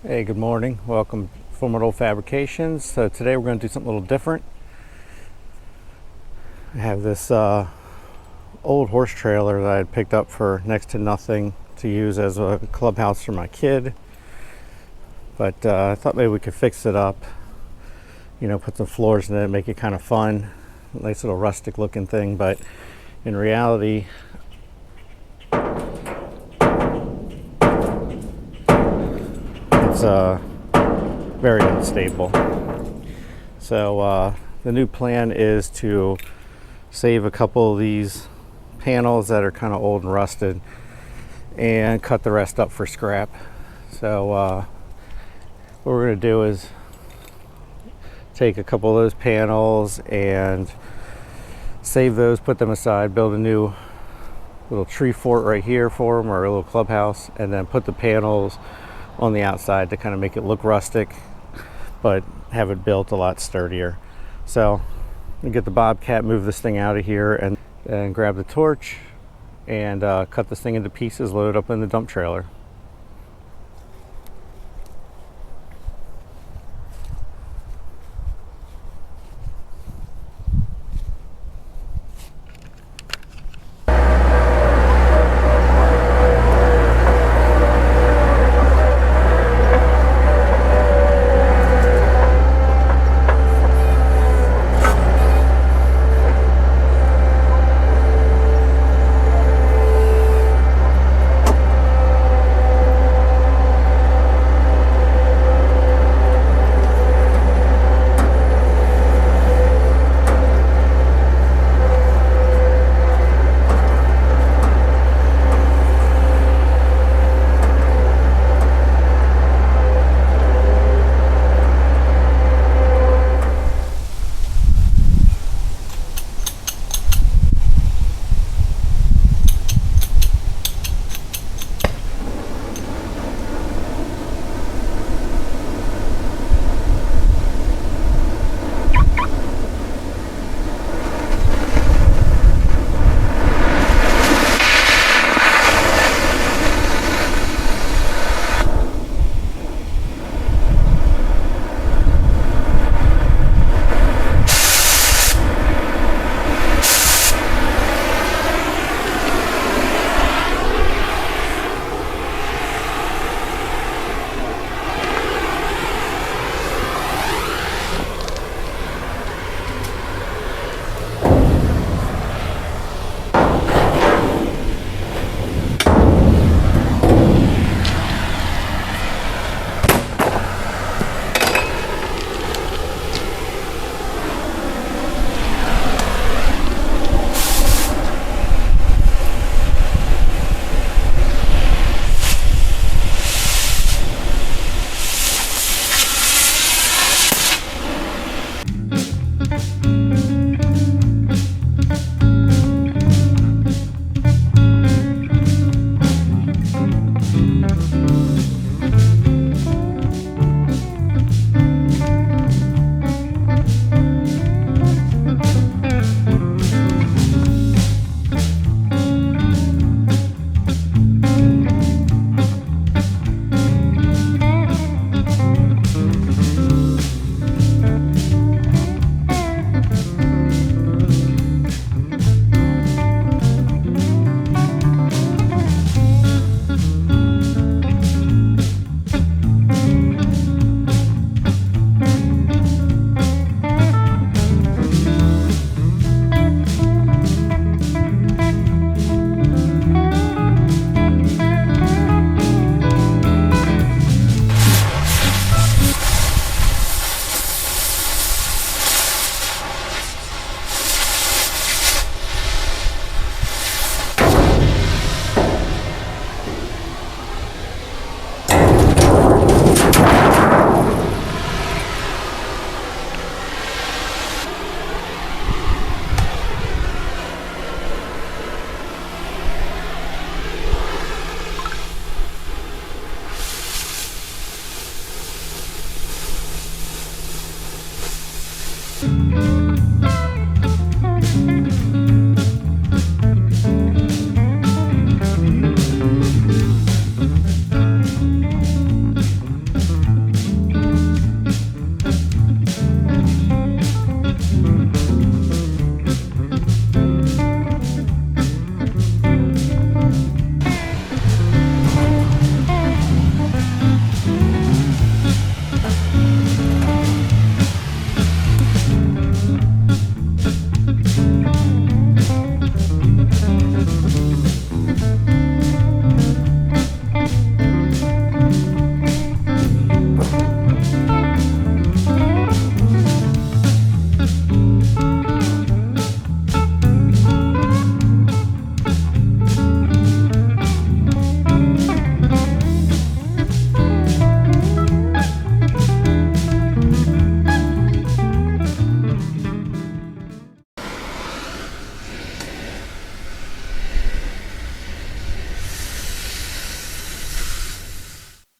Hey, good morning. Welcome to Formidable Fabrications. So today we're going to do something a little different. I have this old horse trailer that I had picked up for next to nothing to use as a clubhouse for my kid. But I thought maybe we could fix it up, put some floors in it, make it kind of fun. Nice little rustic looking thing. But in reality, it's very unstable. So the new plan is to save a couple of these panels that are kind of old and rusted and cut the rest up for scrap. So what we're going to do is take a couple of those panels and save those, put them aside, build a new little tree fort right here for them, or a little clubhouse, and then put the panels on the outside to kind of make it look rustic but have it built a lot sturdier. So we get the Bobcat, move this thing out of here, and grab the torch and cut this thing into pieces, load it up in the dump trailer.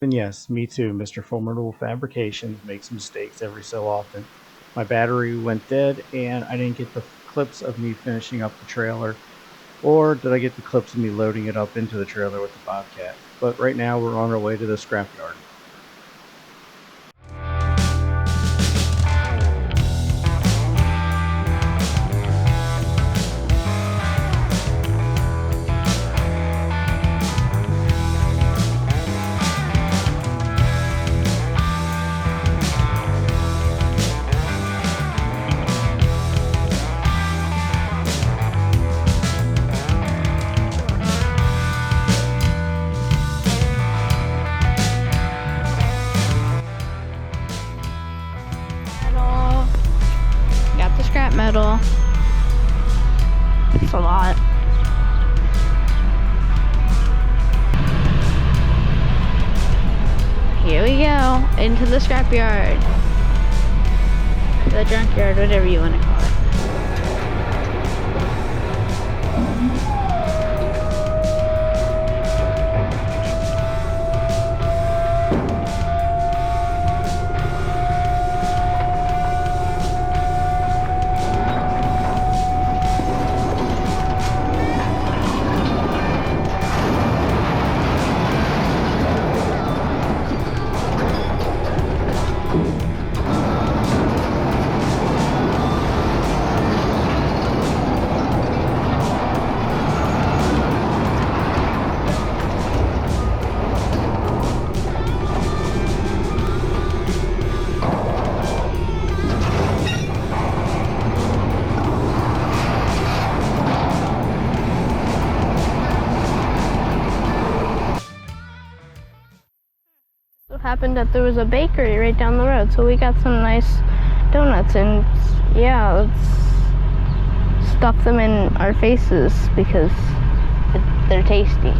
And yes, me too, Mr. Formidable Fabrications makes mistakes every so often. My battery went dead and I didn't get the clips of me finishing up the trailer, or did I get the clips of me loading it up into the trailer with the Bobcat? But right now we're on our way to the scrapyard. Metal. Got the scrap metal. It's a lot. Here we go, into the scrapyard. The junkyard, whatever you want to call it. So happened that there was a bakery right down the road, so we got some nice donuts, and yeah, let's stuff them in our faces because they're tasty.